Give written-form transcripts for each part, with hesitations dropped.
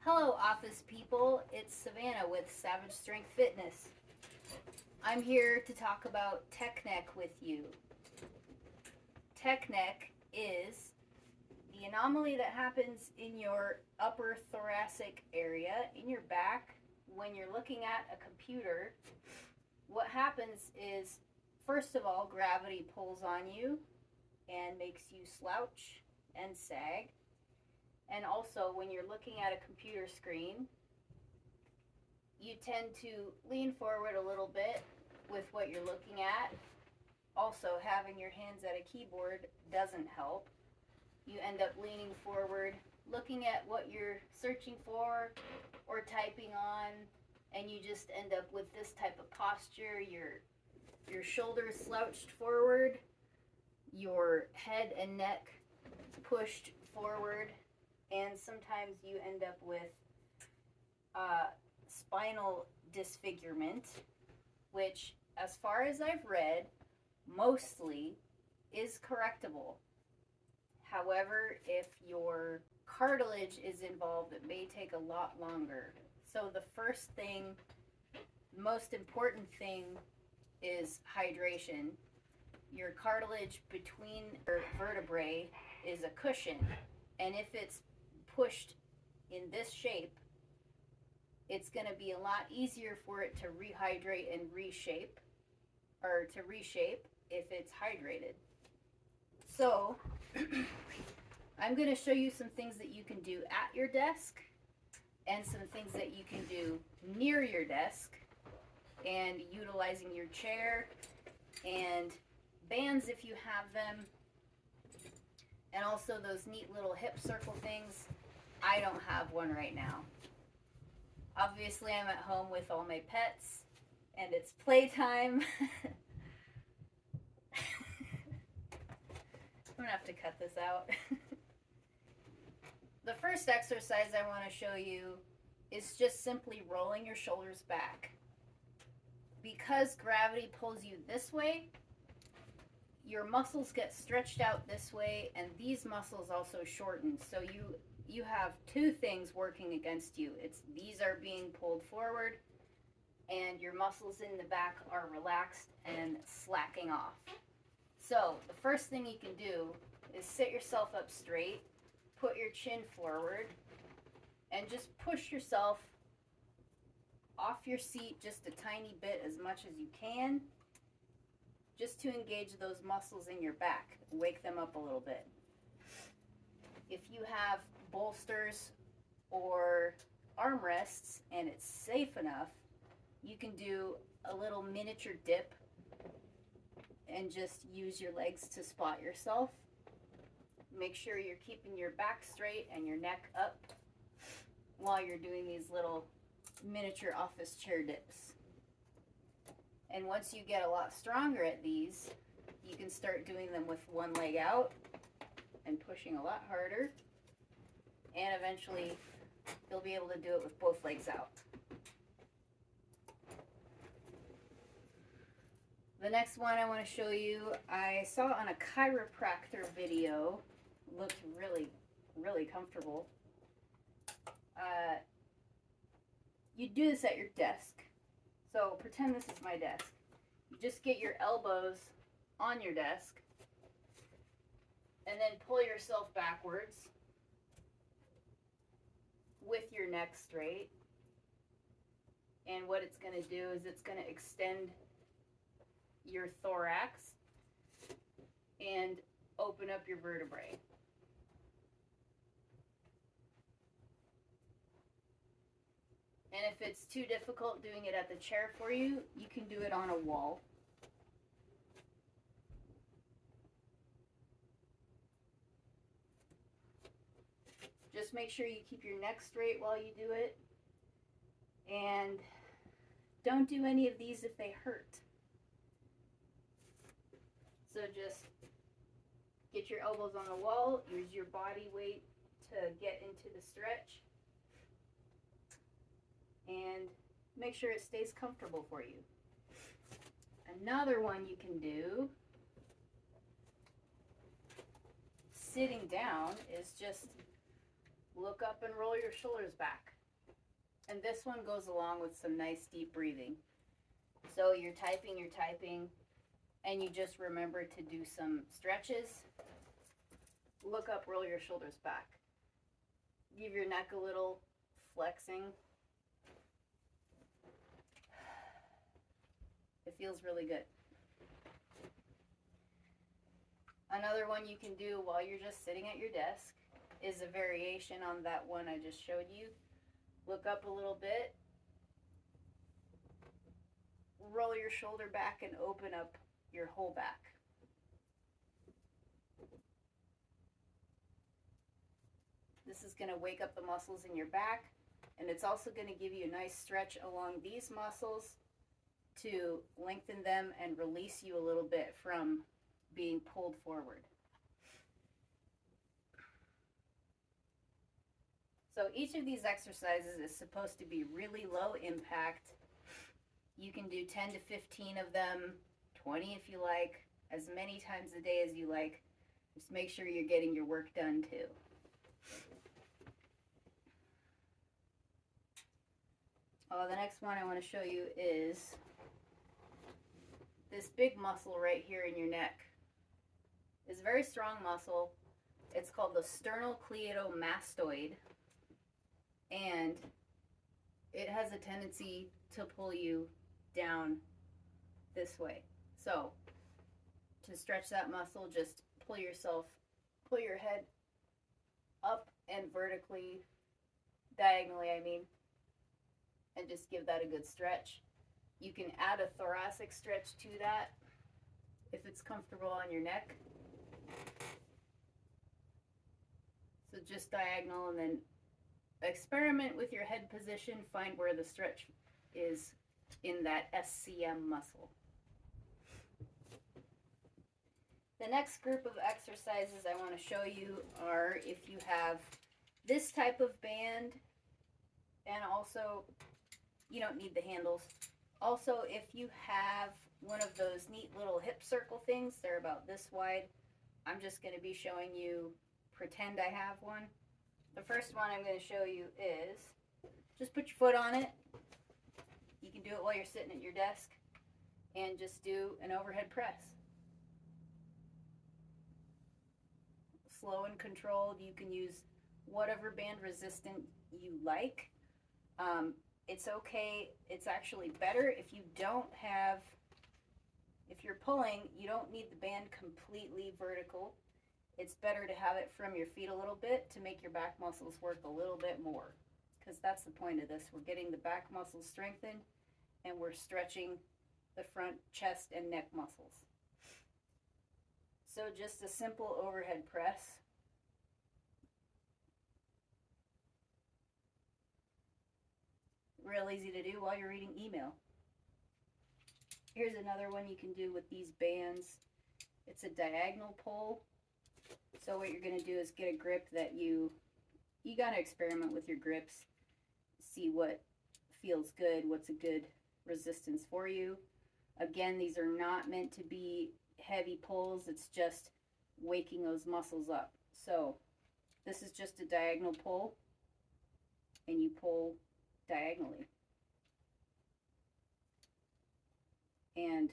Hello, office people. It's Savannah with Savage Strength Fitness. I'm here to talk about tech neck with you. Tech neck is the anomaly that happens in your upper thoracic area, in your back, when you're looking at a computer. What happens is, first of all, gravity pulls on you and makes you slouch and sag. And also, when you're looking at a computer screen, you tend to lean forward a little bit with what you're looking at. Also, having your hands at a keyboard doesn't help. You end up leaning forward, looking at what you're searching for or typing on, and you just end up with this type of posture. Your shoulders slouched forward, your head and neck pushed forward, and sometimes you end up with spinal disfigurement, which, as far as I've read, mostly is correctable. However, if your cartilage is involved, it may take a lot longer. So the first thing, most important thing, is hydration. Your cartilage between your vertebrae is a cushion, and if it's pushed in this shape, it's going to be a lot easier for it to rehydrate and reshape, or to reshape if it's hydrated. So I'm going to show you some things that you can do at your desk and some things that you can do near your desk, and utilizing your chair and bands if you have them, and also those neat little hip circle things. I don't have one right now. Obviously, I'm at home with all my pets, and it's playtime. I'm gonna have to cut this out. The first exercise I want to show you is just simply rolling your shoulders back. Because gravity pulls you this way, your muscles get stretched out this way, and these muscles also shorten. So you have two things working against you. It's these are being pulled forward, and your muscles in the back are relaxed and slacking off. So the first thing you can do is sit yourself up straight, put your chin forward, and just push yourself off your seat just a tiny bit, as much as you can, just to engage those muscles in your back, wake them up a little bit. If you have bolsters or armrests and it's safe enough, you can do a little miniature dip and just use your legs to spot yourself. Make sure you're keeping your back straight and your neck up while you're doing these little miniature office chair dips. And once you get a lot stronger at these, you can start doing them with one leg out and pushing a lot harder, and eventually you'll be able to do it with both legs out. The next one I want to show you, I saw on a chiropractor video. Looked really, really comfortable. You do this at your desk. So pretend this is my desk. You just get your elbows on your desk and then pull yourself backwards with your neck straight. And what it's going to do is it's going to extend your thorax and open up your vertebrae. And if it's too difficult doing it at the chair for you, you can do it on a wall. Just make sure you keep your neck straight while you do it. And don't do any of these if they hurt. So just get your elbows on the wall, use your body weight to get into the stretch, and make sure it stays comfortable for you. Another one you can do, sitting down, is just look up and roll your shoulders back. And this one goes along with some nice deep breathing. So you're typing, and you just remember to do some stretches. Look up, roll your shoulders back. Give your neck a little flexing. It feels really good. Another one you can do while you're just sitting at your desk is a variation on that one I just showed you. Look up a little bit, roll your shoulder back, and open up your whole back. This is going to wake up the muscles in your back, and it's also going to give you a nice stretch along these muscles to lengthen them and release you a little bit from being pulled forward. So each of these exercises is supposed to be really low impact. You can do 10 to 15 of them, 20 if you like, as many times a day as you like. Just make sure you're getting your work done too. The next one I want to show you is this big muscle right here in your neck. It's a very strong muscle. It's called the sternocleidomastoid, and it has a tendency to pull you down this way. So to stretch that muscle, just pull your head up and vertically, diagonally I mean, and just give that a good stretch. You can add a thoracic stretch to that if it's comfortable on your neck. So just diagonal, and then experiment with your head position. Find where the stretch is in that SCM muscle. The next group of exercises I want to show you are if you have this type of band, and also you don't need the handles. Also, if you have one of those neat little hip circle things, they're about this wide. I'm just going to be showing you, pretend I have one. The first one I'm going to show you is, just put your foot on it. You can do it while you're sitting at your desk, and just do an overhead press. Slow and controlled. You can use whatever band resistant you like. It's okay. It's actually better if you don't have, if you're pulling, you don't need the band completely vertical. It's better to have it from your feet a little bit to make your back muscles work a little bit more, because that's the point of this. We're getting the back muscles strengthened, and we're stretching the front chest and neck muscles. So just a simple overhead press. Real easy to do while you're reading email. Here's another one you can do with these bands. It's a diagonal pull. So what you're going to do is get a grip that you got to experiment with your grips. See what feels good, what's a good resistance for you. Again, these are not meant to be heavy pulls. It's just waking those muscles up. So this is just a diagonal pull, and you pull diagonally. And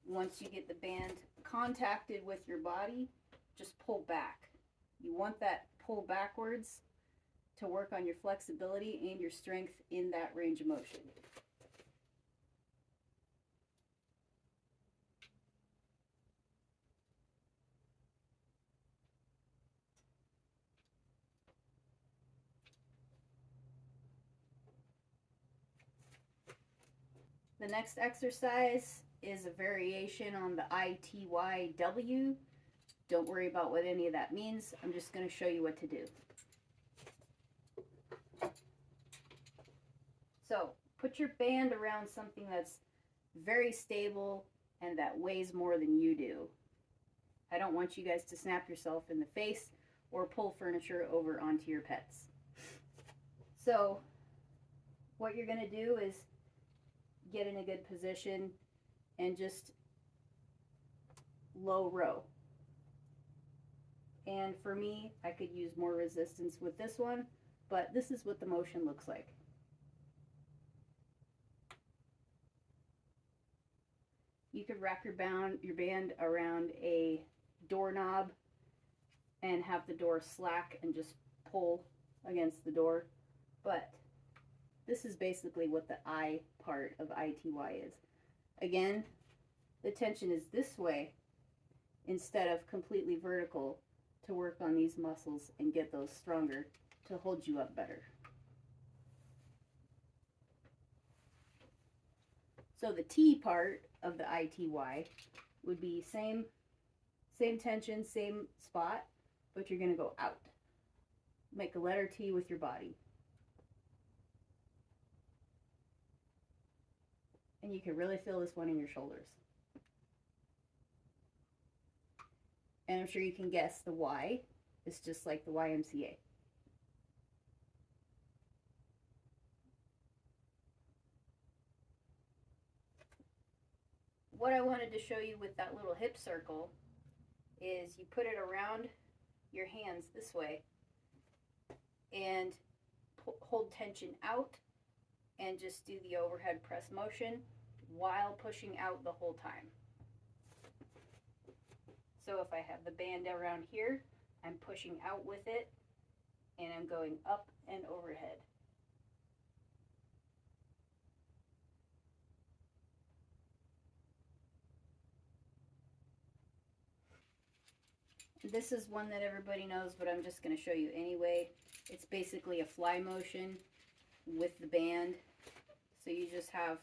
once you get the band contacted with your body, just pull back. You want that pull backwards to work on your flexibility and your strength in that range of motion. The next exercise is a variation on the ITYW. Don't worry about what any of that means. I'm just going to show you what to do. So put your band around something that's very stable and that weighs more than you do. I don't want you guys to snap yourself in the face or pull furniture over onto your pets. So what you're going to do is get in a good position and just low row. And for me, I could use more resistance with this one, but this is what the motion looks like. You could wrap your band around a doorknob and have the door slack and just pull against the door. But this is basically what the I part of ITY is. Again, the tension is this way instead of completely vertical to work on these muscles and get those stronger to hold you up better. So the T part of the ITY would be same tension, same spot, but you're going to go out. Make a letter T with your body. And you can really feel this one in your shoulders. And I'm sure you can guess the Y is just like the YMCA. What I wanted to show you with that little hip circle is you put it around your hands this way and hold tension out and just do the overhead press motion while pushing out the whole time. So if I have the band around here, I'm pushing out with it and I'm going up and overhead. This is one that everybody knows, but I'm just going to show you anyway. It's basically a fly motion with the band. So you just have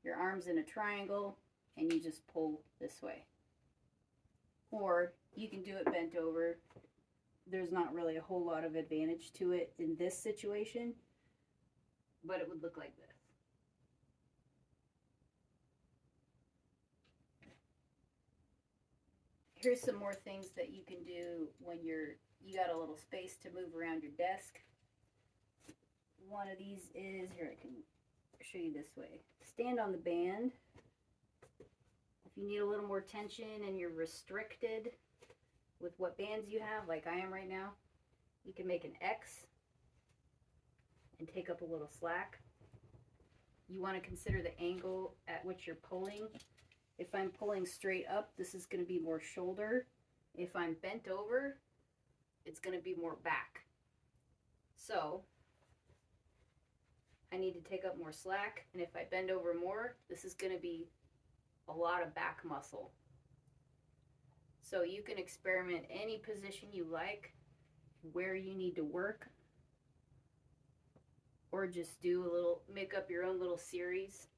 your arms in a triangle and you just pull this way. Or you can do it bent over. There's not really a whole lot of advantage to it in this situation, but it would look like this. Here's some more things that you can do when you got a little space to move around your desk. One of these is, here I can show you this way. Stand on the band. If you need a little more tension and you're restricted with what bands you have, like I am right now, you can make an X and take up a little slack. You want to consider the angle at which you're pulling. If I'm pulling straight up, this is going to be more shoulder. If I'm bent over, it's going to be more back. So I need to take up more slack, and if I bend over more, this is going to be a lot of back muscle. So you can experiment any position you like, where you need to work, or just do a little, make up your own little series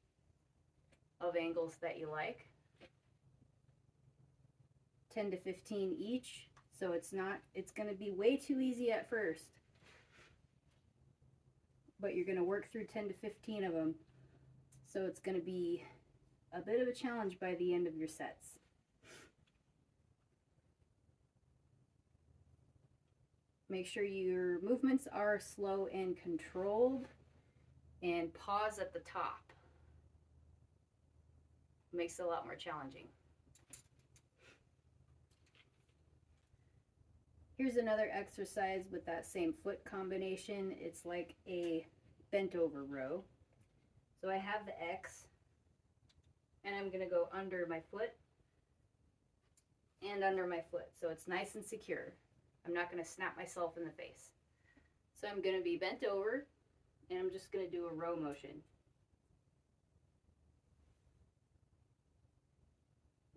of angles that you like. 10 to 15 each, so it's going to be way too easy at first, but you're going to work through 10 to 15 of them, so it's going to be a bit of a challenge by the end of your sets. Make sure your movements are slow and controlled, and pause at the top. Makes it a lot more challenging. Here's another exercise with that same foot combination. It's like a bent over row. So I have the X, and I'm going to go under my foot and under my foot. So it's nice and secure. I'm not going to snap myself in the face. So I'm going to be bent over, and I'm just going to do a row motion.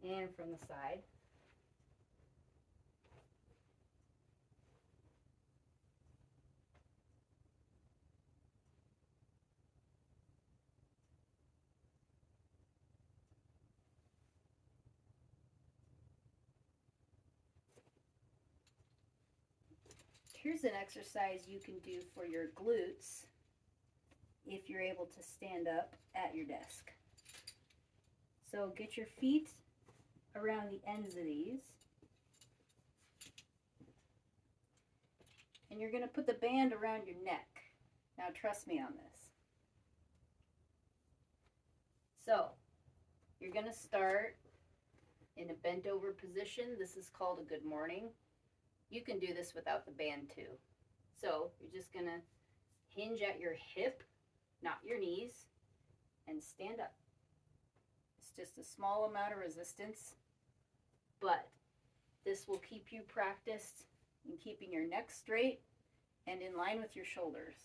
And from the side. Here's an exercise you can do for your glutes if you're able to stand up at your desk. So get your feet around the ends of these, and you're going to put the band around your neck. Now trust me on this. So you're going to start in a bent over position. This is called a good morning. You can do this without the band too. So you're just going to hinge at your hip, not your knees, and stand up. As It's just a small amount of resistance, but this will keep you practiced in keeping your neck straight and in line with your shoulders.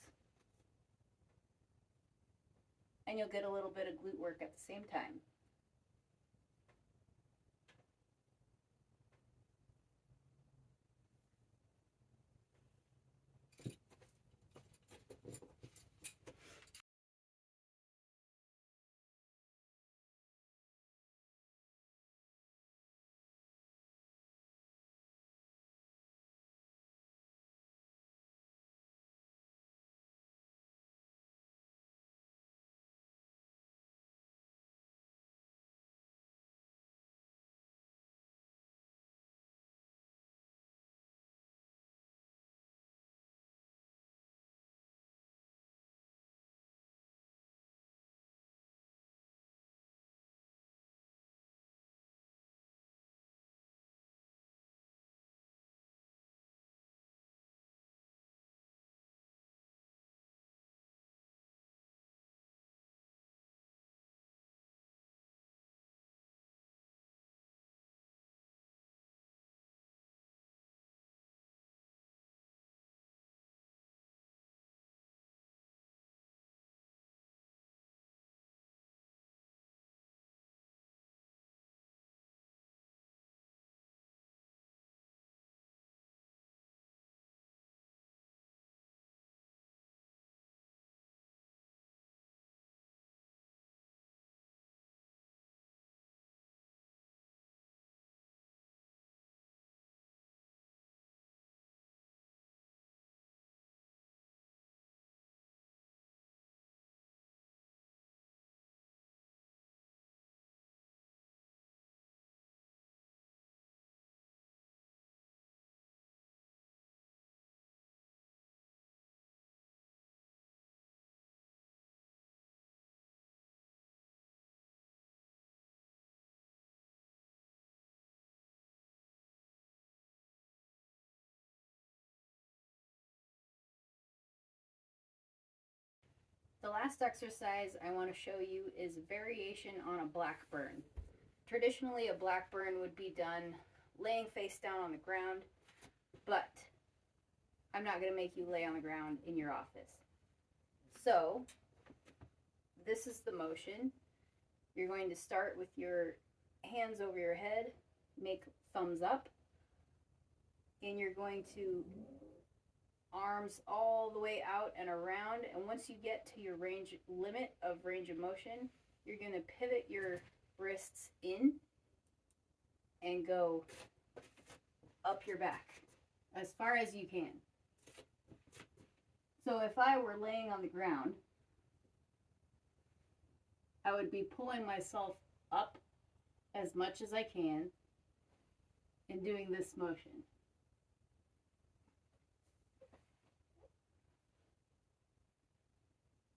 And you'll get a little bit of glute work at the same time. The last exercise I want to show you is a variation on a black burn. Traditionally, a black burn would be done laying face down on the ground, but I'm not going to make you lay on the ground in your office. So, this is the motion. You're going to start with your hands over your head, make thumbs up, and you're going to arms all the way out and around, and once you get to your limit of range of motion, you're going to pivot your wrists in and go up your back as far as you can. So if I were laying on the ground, I would be pulling myself up as much as I can and doing this motion.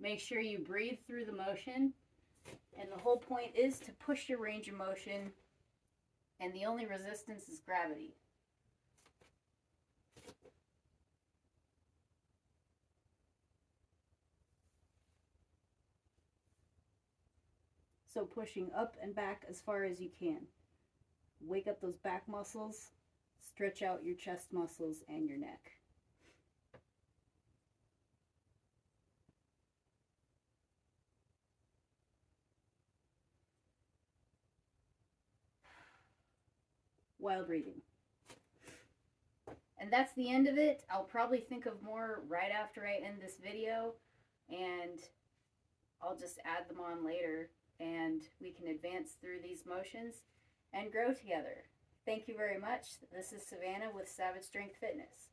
Make sure you breathe through the motion, and the whole point is to push your range of motion, and the only resistance is gravity. So pushing up and back as far as you can. Wake up those back muscles, stretch out your chest muscles and your neck. While breathing. And that's the end of it. I'll probably think of more right after I end this video, and I'll just add them on later, and we can advance through these motions and grow together. Thank you very much. This is Savannah with Savage Strength Fitness.